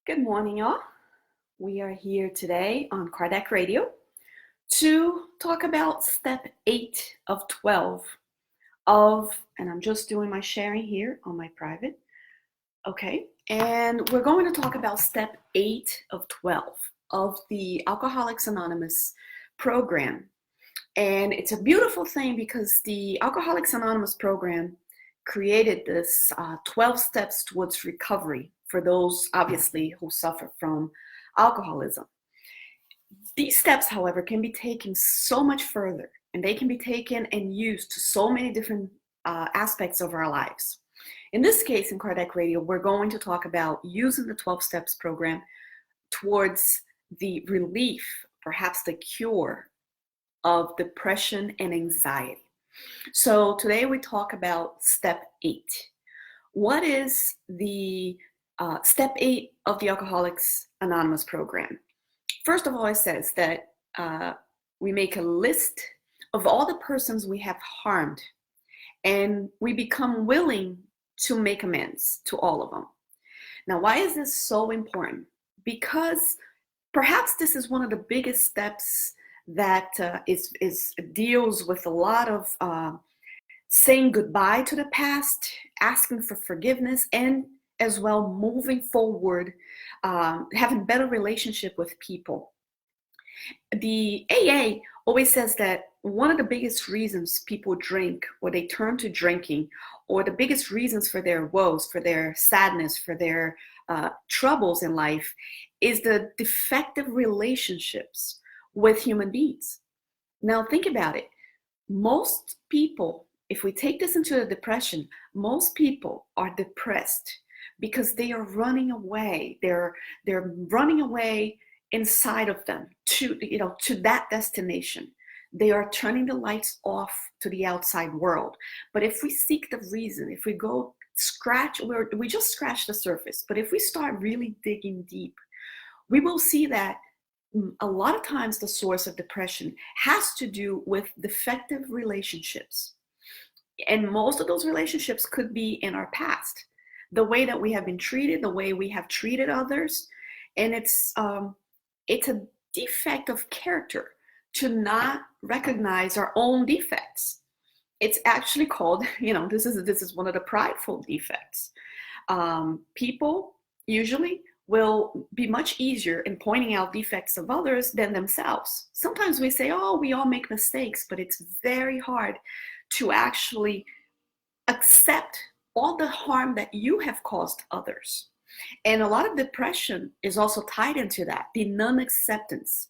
Good morning, y'all. We are here today on Kardec Radio to talk about step 8 of 12 and I'm just doing my sharing here on my private. Okay, and we're going to talk about step 8 of 12 of the Alcoholics Anonymous program. And it's a beautiful thing because the Alcoholics Anonymous program created this 12 steps towards recovery for those, obviously, who suffer from alcoholism. These steps, however, can be taken so much further, and they can be taken and used to so many different aspects of our lives. In this case, in Kardec Radio, we're going to talk about using the 12 steps program towards the relief, perhaps the cure of depression and anxiety. So today we talk about step 8. What is the step 8 of the Alcoholics Anonymous program? First of all, it says that we make a list of all the persons we have harmed, and we become willing to make amends to all of them. Now, why is this so important? Because perhaps this is one of the biggest steps that deals with a lot of saying goodbye to the past, asking for forgiveness, and as well moving forward, having better relationship with people. The AA always says that one of the biggest reasons people drink or they turn to drinking, or the biggest reasons for their woes, for their sadness, for their troubles in life, is the defective relationships with human beings. Now think about it. Most people, if we take this into a depression, most people are depressed because they are running away. They're running away inside of them to that destination. They are turning the lights off to the outside world. But if we seek the reason, if we go we just scratch the surface. But if we start really digging deep, we will see that a lot of times the source of depression has to do with defective relationships. And most of those relationships could be in our past. The way that we have been treated, the way we have treated others. And it's a defect of character to not recognize our own defects. It's actually called, this is one of the prideful defects. People usually will be much easier in pointing out defects of others than themselves. Sometimes we say, oh, we all make mistakes, but it's very hard to actually accept all the harm that you have caused others. And a lot of depression is also tied into that, the non-acceptance.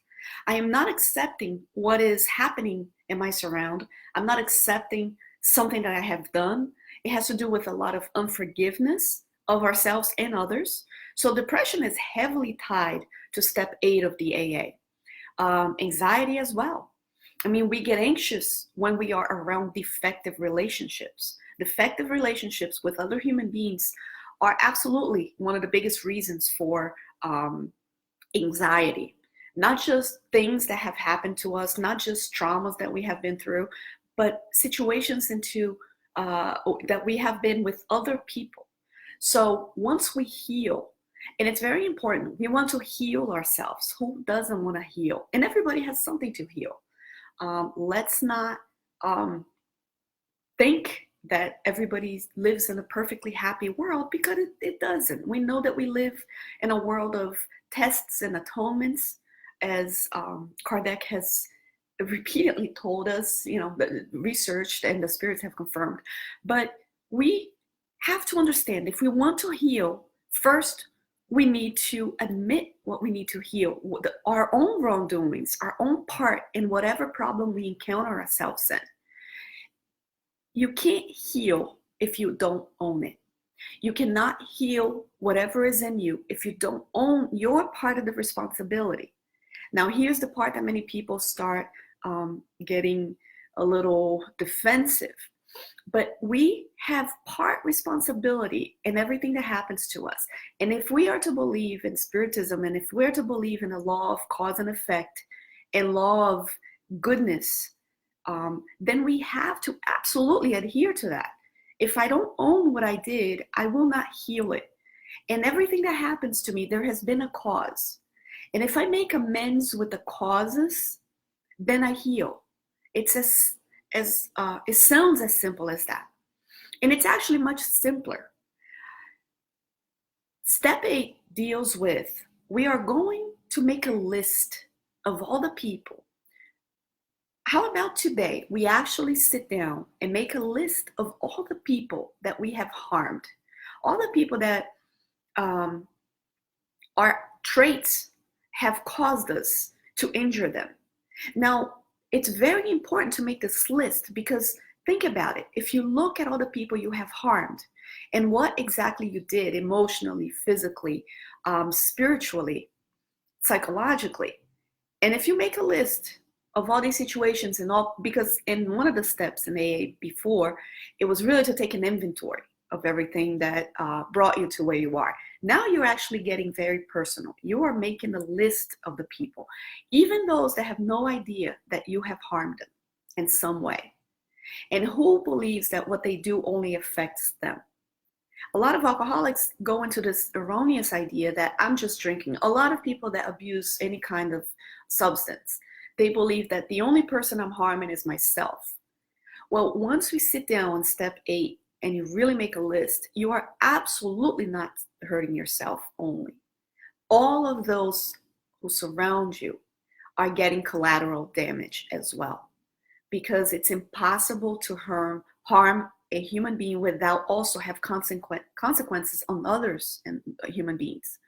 I am not accepting what is happening in my surround. I'm not accepting something that I have done. It has to do with a lot of unforgiveness of ourselves and others. So depression is heavily tied to step 8 of the AA. Anxiety as well. I mean, we get anxious when we are around defective relationships. Defective relationships with other human beings are absolutely one of the biggest reasons for anxiety. Not just things that have happened to us, not just traumas that we have been through, but situations that we have been with other people. So once we heal, and it's very important, we want to heal ourselves. Who doesn't want to heal? And everybody has something to heal. Let's not think that everybody lives in a perfectly happy world, because it doesn't. We know that we live in a world of tests and atonements, as Kardec has repeatedly told us, researched and the spirits have confirmed. But we have to understand, if we want to heal, first we need to admit what we need to heal, our own wrongdoings, our own part in whatever problem we encounter ourselves in. You can't heal if you don't own it. You cannot heal whatever is in you if you don't own your part of the responsibility. Now, here's the part that many people start getting a little defensive. But we have part responsibility in everything that happens to us. And if we are to believe in Spiritism, and if we're to believe in the law of cause and effect and law of goodness, then we have to absolutely adhere to that. If I don't own what I did, I will not heal it. And everything that happens to me, there has been a cause. And if I make amends with the causes, then I heal. It's as it sounds as simple as that. And it's actually much simpler. Step 8 deals with, we are going to make a list of all the people. How about today, we actually sit down and make a list of all the people that we have harmed, all the people that our traits have caused us to injure them. Now, it's very important to make this list because think about it. If you look at all the people you have harmed and what exactly you did emotionally, physically, spiritually, psychologically, and if you make a list of all these situations and all, because in one of the steps in AA before, it was really to take an inventory of everything that brought you to where you are. Now you're actually getting very personal. You are making a list of the people, even those that have no idea that you have harmed them in some way, and who believes that what they do only affects them. A lot of alcoholics go into this erroneous idea that I'm just drinking. A lot of people that abuse any kind of substance, they believe that the only person I'm harming is myself. Well, once we sit down on step 8 and you really make a list, you are absolutely not hurting yourself only. All of those who surround you are getting collateral damage as well, because it's impossible to harm a human being without also have consequences on others and human beings.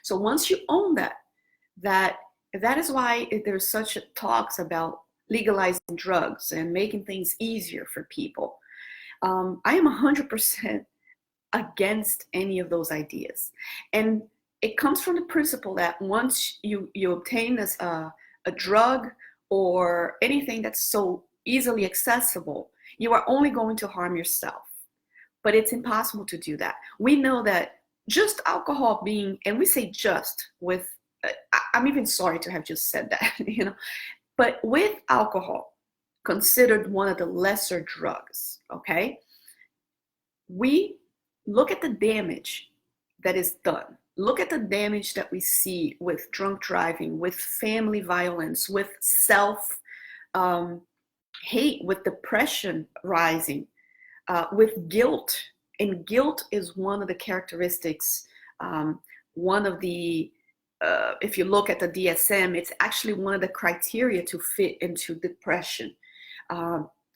So once you own that is why there's such talks about legalizing drugs and making things easier for people. I am 100% against any of those ideas. And it comes from the principle that once you obtain this, a drug or anything that's so easily accessible, you are only going to harm yourself. But it's impossible to do that. We know that just alcohol being, and we say just with, I'm even sorry to have just said that, but with alcohol considered one of the lesser drugs, okay? We look at the damage that is done. Look at the damage that we see with drunk driving, with family violence, with self-hate, with depression rising, with guilt. And guilt is one of the characteristics, one of the, if you look at the DSM, it's actually one of the criteria to fit into depression.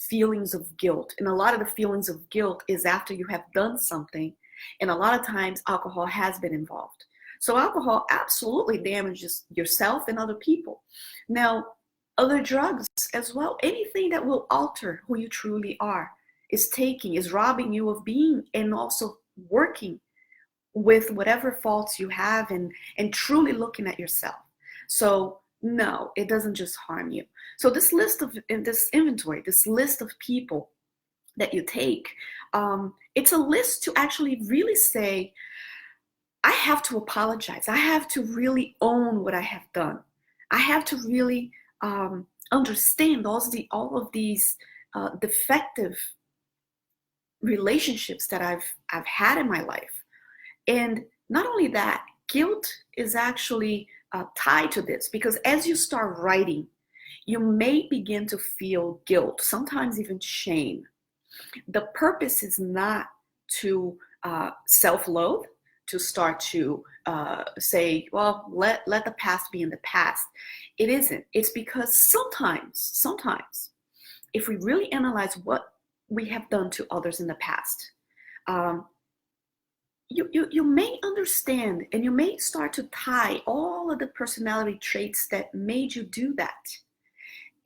Feelings of guilt. And a lot of the feelings of guilt is after you have done something. And a lot of times alcohol has been involved. So alcohol absolutely damages yourself and other people. Now, other drugs as well, anything that will alter who you truly are is robbing you of being and also working with whatever faults you have and truly looking at yourself. So no, it doesn't just harm you. So this list of, in this inventory, this list of people that you take, it's a list to actually really say, I have to apologize. I have to really own what I have done. I have to really understand all of these defective relationships that I've had in my life. And not only that, guilt is actually tied to this, because as you start writing, you may begin to feel guilt, sometimes even shame. The purpose is not to self-loathe, to start to say, well, let the past be in the past. It isn't. It's because sometimes, if we really analyze what we have done to others in the past, you may understand and you may start to tie all of the personality traits that made you do that.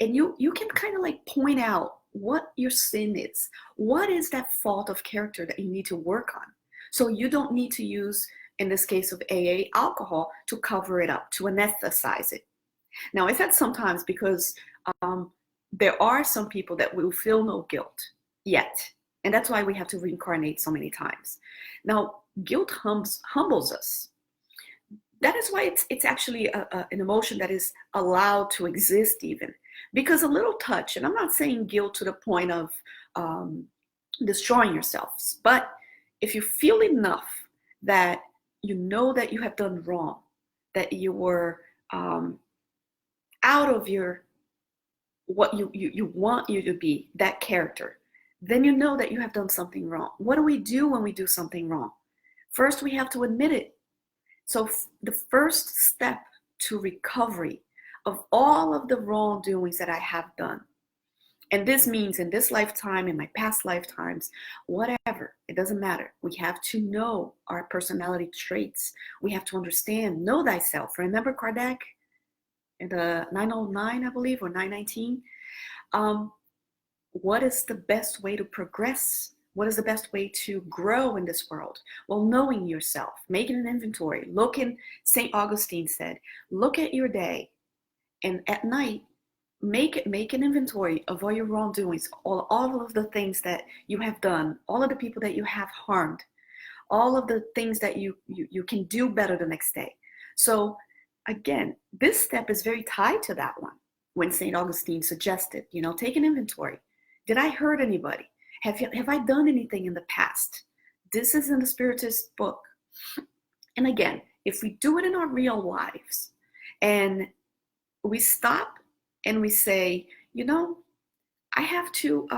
And you can kind of like point out what your sin is. What is that fault of character that you need to work on? So you don't need to use, in this case of AA, alcohol to cover it up, to anesthetize it. Now, I said sometimes because there are some people that will feel no guilt yet. And that's why we have to reincarnate so many times. Now, guilt humbles us. That is why it's actually an emotion that is allowed to exist even. Because a little touch, and I'm not saying guilt to the point of destroying yourselves, but if you feel enough that you know that you have done wrong, that you were out of your what you want you to be, that character, then you know that you have done something wrong. What do we do when we do something wrong? First, we have to admit it. So the first step to recovery of all of the wrongdoings that I have done, and this means in this lifetime, in my past lifetimes, whatever, it doesn't matter. We have to know our personality traits. We have to understand, know thyself. Remember Kardec in the 909, I believe, or 919? What is the best way to progress? What is the best way to grow in this world? Well, knowing yourself, making an inventory. St. Augustine said, look at your day, and at night, make an inventory of all your wrongdoings, all of the things that you have done, all of the people that you have harmed, all of the things that you can do better the next day. So again, this step is very tied to that one. When St. Augustine suggested, take an inventory. Did I hurt anybody? Have I done anything in the past? This is in the Spiritist book. And again, if we do it in our real lives and we stop and we say, I have to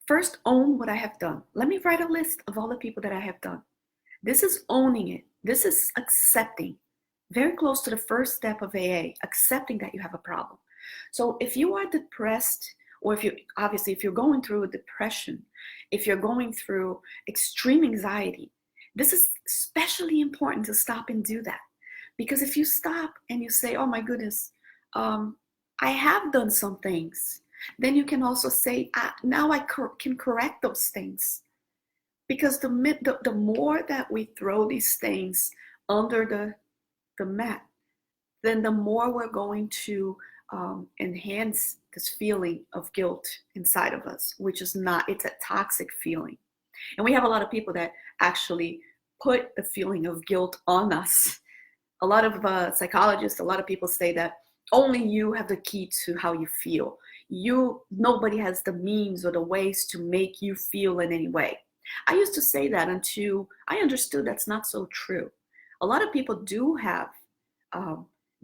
first own what I have done. Let me write a list of all the people that I have done. This is owning it. This is accepting. Very close to the first step of AA, accepting that you have a problem. So if you are depressed, or if you're going through a depression, if you're going through extreme anxiety, this is especially important to stop and do that. Because if you stop and you say, oh my goodness, I have done some things, then you can also say, now I can correct those things. Because the more that we throw these things under the mat, then the more we're going to enhance this feeling of guilt inside of us, which is it's a toxic feeling. And we have a lot of people that actually put the feeling of guilt on us. A lot of psychologists, a lot of people say that only you have the key to how you feel. Nobody has the means or the ways to make you feel in any way. I used to say that until I understood that's not so true. A lot of people do have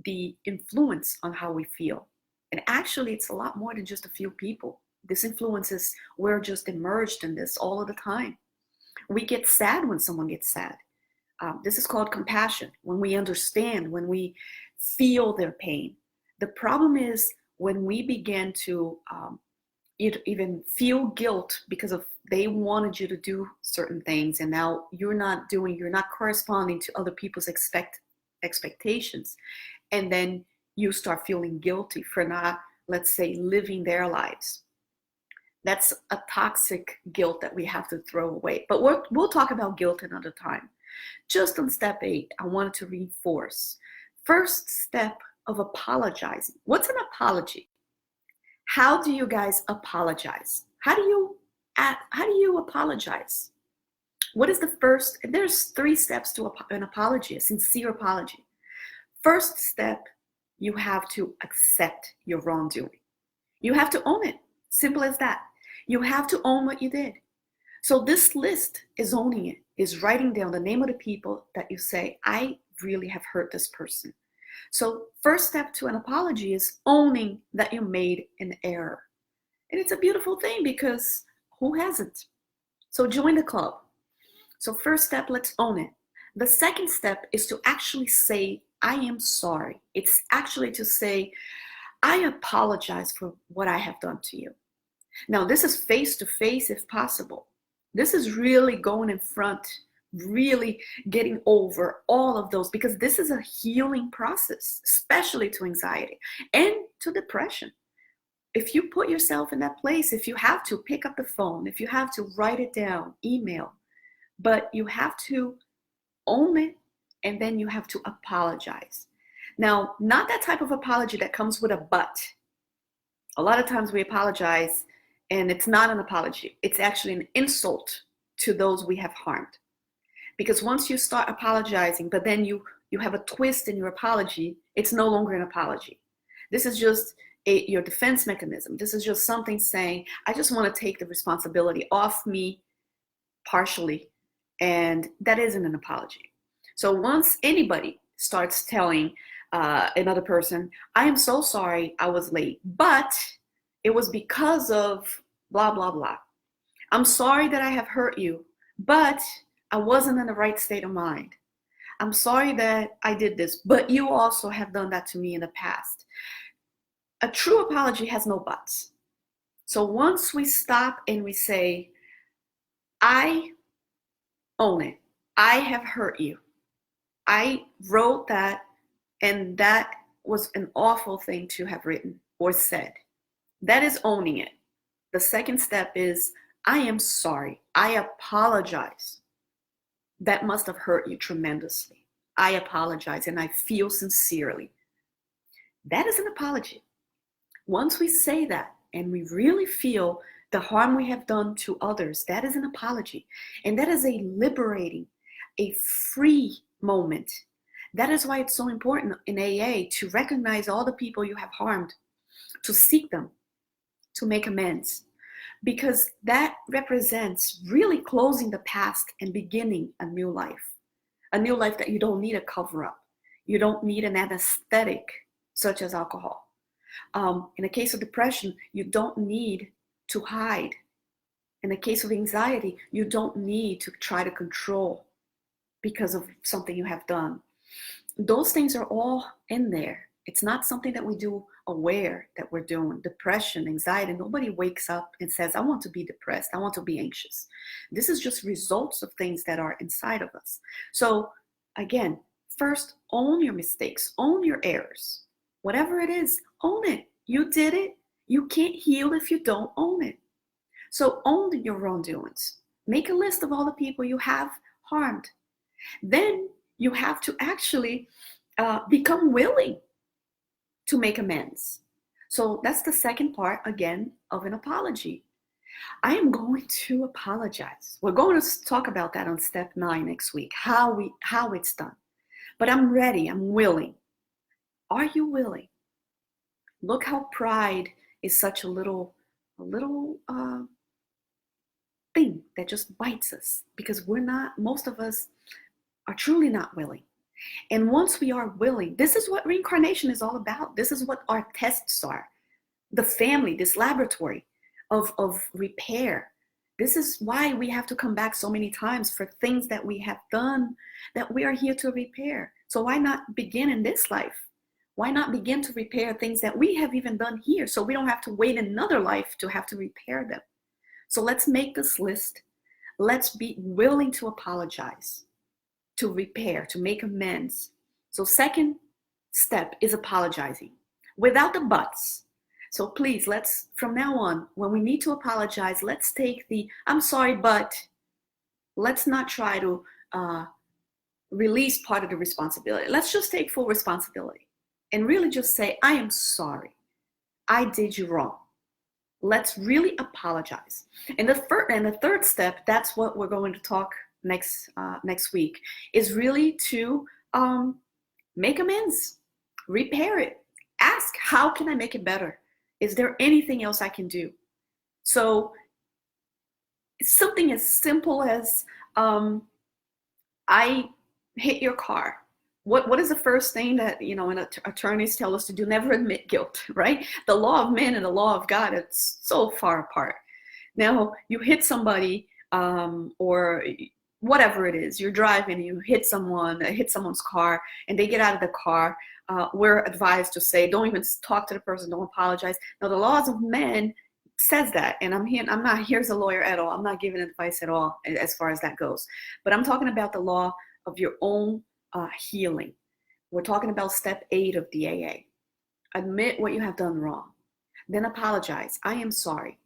the influence on how we feel. And actually, it's a lot more than just a few people. This influence is, we're just immersed in this all of the time. We get sad when someone gets sad. This is called compassion, when we understand, when we feel their pain. The problem is when we begin to even feel guilt because of they wanted you to do certain things, and now you're not corresponding to other people's expectations. And then you start feeling guilty for not, let's say, living their lives. That's a toxic guilt that we have to throw away. But we'll talk about guilt another time. Just on step 8, I wanted to reinforce. First step of apologizing. What's an apology? How do you guys apologize? How do you apologize? What is the first? There's 3 steps to an apology, a sincere apology. First step, you have to accept your wrongdoing. You have to own it. Simple as that. You have to own what you did. So this list is owning it, is writing down the name of the people that you say, I really have hurt this person. So first step to an apology is owning that you made an error. And it's a beautiful thing because who hasn't? So join the club. So first step, let's own it. The second step is to actually say, I am sorry. It's actually to say, I apologize for what I have done to you. Now, this is face to face if possible. This is really going in front, really getting over all of those, because this is a healing process, especially to anxiety and to depression. If you put yourself in that place, if you have to pick up the phone, if you have to write it down, email, but you have to own it, and then you have to apologize. Now, not that type of apology that comes with a but. A lot of times we apologize and it's not an apology. It's actually an insult to those we have harmed. Because once you start apologizing, but then you have a twist in your apology, it's no longer an apology. This is just your defense mechanism. This is just something saying, I just want to take the responsibility off me partially. And that isn't an apology. So once anybody starts telling another person, I am so sorry I was late, but it was because of blah, blah, blah. I'm sorry that I have hurt you, but I wasn't in the right state of mind. I'm sorry that I did this, but you also have done that to me in the past. A true apology has no buts. So once we stop and we say, I own it, I have hurt you, I wrote that, and that was an awful thing to have written or said. That is owning it. The second step is, I am sorry. I apologize. That must have hurt you tremendously. I apologize and I feel sincerely. That is an apology. Once we say that and we really feel the harm we have done to others, that is an apology. And that is a liberating, a free moment. That is why it's so important in AA to recognize all the people you have harmed, to seek them, to make amends, because that represents really closing the past and beginning a new life that you don't need a cover up. You don't need an anesthetic such as alcohol. In the case of depression, you don't need to hide. In the case of anxiety, you don't need to try to control because of something you have done. Those things are all in there. It's not something that we do aware that we're doing. Depression, anxiety, nobody wakes up and says, I want to be depressed, I want to be anxious. This is just results of things that are inside of us. So again, first, own your mistakes, own your errors. Whatever it is, own it. You did it. You can't heal if you don't own it. So own your wrongdoings. Make a list of all the people you have harmed. Then you have to actually become willing to make amends. So that's the second part, again, of an apology. I am going to apologize. We're going to talk about that on step 9 next week, how it's done. But I'm ready, I'm willing. Are you willing? Look how pride is such a little thing that just bites us, because most of us are truly not willing. And once we are willing, this is what reincarnation is all about. This is what our tests are. The family, this laboratory of repair. This is why we have to come back so many times for things that we have done that we are here to repair. So why not begin in this life? Why not begin to repair things that we have even done here, so we don't have to wait another life to have to repair them? So let's make this list. Let's be willing to apologize, to repair, to make amends. So second step is apologizing without the buts. So please, from now on, when we need to apologize, let's take I'm sorry, but let's not try to release part of the responsibility. Let's just take full responsibility and really just say, I am sorry. I did you wrong. Let's really apologize. And the third step, that's what we're going to talk next week, is really to make amends, repair it. Ask, how can I make it better? Is there anything else I can do? So it's something as simple as I hit your car. What is the first thing that attorneys tell us to do? Never admit guilt, right? The law of man and the law of God, it's so far apart. Now you hit somebody or whatever it is, you're driving, you hit someone's car, and they get out of the car. We're advised to say, don't even talk to the person, don't apologize. Now the laws of man says that, and I'm not here as a lawyer at all. I'm not giving advice at all as far as that goes. But I'm talking about the law of your own healing. We're talking about step 8 of the AA. Admit what you have done wrong. Then apologize. I am sorry.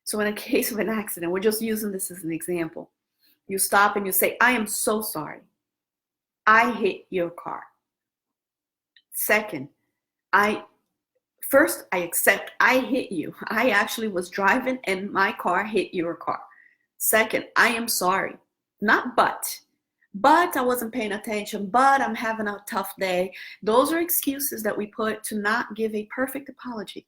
So in a case of an accident, we're just using this as an example. You stop and you say, I am so sorry. I hit your car. Second, I accept I hit you. I actually was driving and my car hit your car. Second, I am sorry. Not but I wasn't paying attention, but I'm having a tough day. Those are excuses that we put to not give a perfect apology.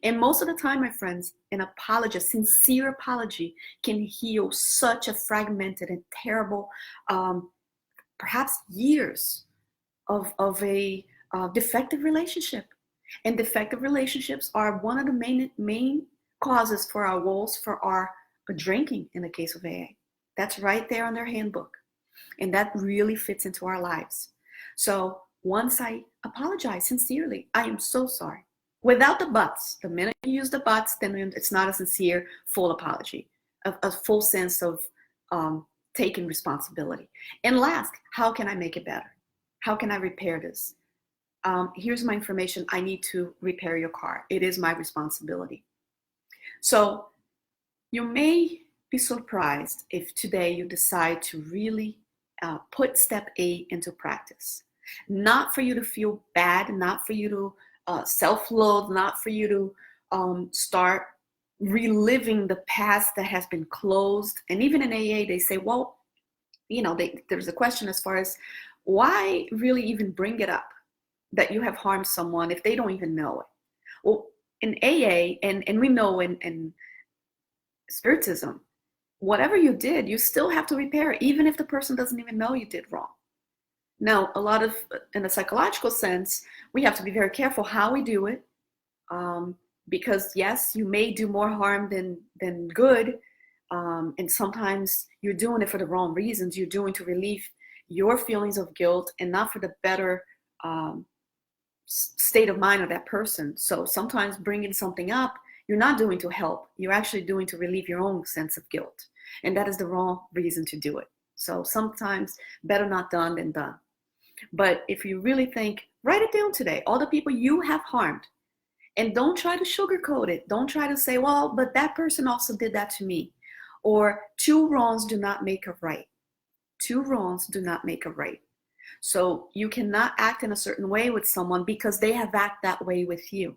And most of the time, my friends, an apology, a sincere apology, can heal such a fragmented and terrible perhaps years of a defective relationship. And defective relationships are one of the main causes for our woes, for our drinking in the case of AA. That's right there on their handbook. And that really fits into our lives. So once I apologize sincerely, I am so sorry. Without the buts. The minute you use the buts, then it's not a sincere, full apology, a full sense of taking responsibility. And last, how can I make it better? How can I repair this? Here's my information. I need to repair your car. It is my responsibility. So you may be surprised if today you decide to really put step 8 into practice. Not for you to feel bad, not for you to self-loathe, not for you to start reliving the past that has been closed. And even in AA, they say, well, there's a question as far as why really even bring it up that you have harmed someone if they don't even know it. Well, in AA, and we know in Spiritism, whatever you did, you still have to repair it, even if the person doesn't even know you did wrong. Now, a lot of, in a psychological sense, we have to be very careful how we do it, because yes, you may do more harm than good, and sometimes you're doing it for the wrong reasons. You're doing to relieve your feelings of guilt and not for the better state of mind of that person. So sometimes bringing something up, you're not doing to help. You're actually doing to relieve your own sense of guilt. And that is the wrong reason to do it. So sometimes better not done than done. But if you really think, write it down today, all the people you have harmed. And don't try to sugarcoat it. Don't try to say, well, but that person also did that to me. Or two wrongs do not make a right. Two wrongs do not make a right. So you cannot act in a certain way with someone because they have acted that way with you.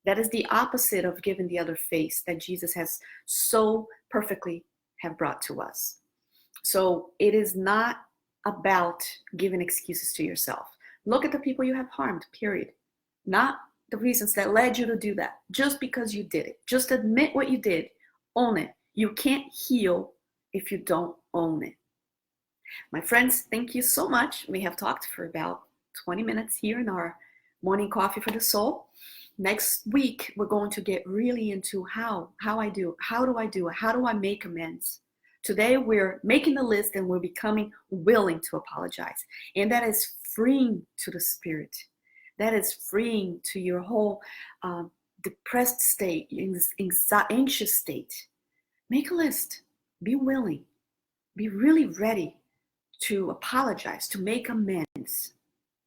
That is the opposite of giving the other face that Jesus has so perfectly have brought to us. So it is not about giving excuses to yourself. Look at the people you have harmed, period. Not the reasons that led you to do that. Just because you did it. Just admit what you did. Own it. You can't heal if you don't own it. My friends, thank you so much. We have talked for about 20 minutes here in our morning coffee for the soul. Next week, we're going to get really into how do I do it? How do I make amends? Today, we're making the list and we're becoming willing to apologize. And that is freeing to the spirit. That is freeing to your whole depressed state, anxious state. Make a list. Be willing. Be really ready to apologize, to make amends,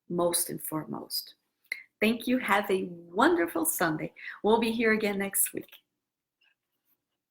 most and foremost. Thank you. Have a wonderful Sunday. We'll be here again next week.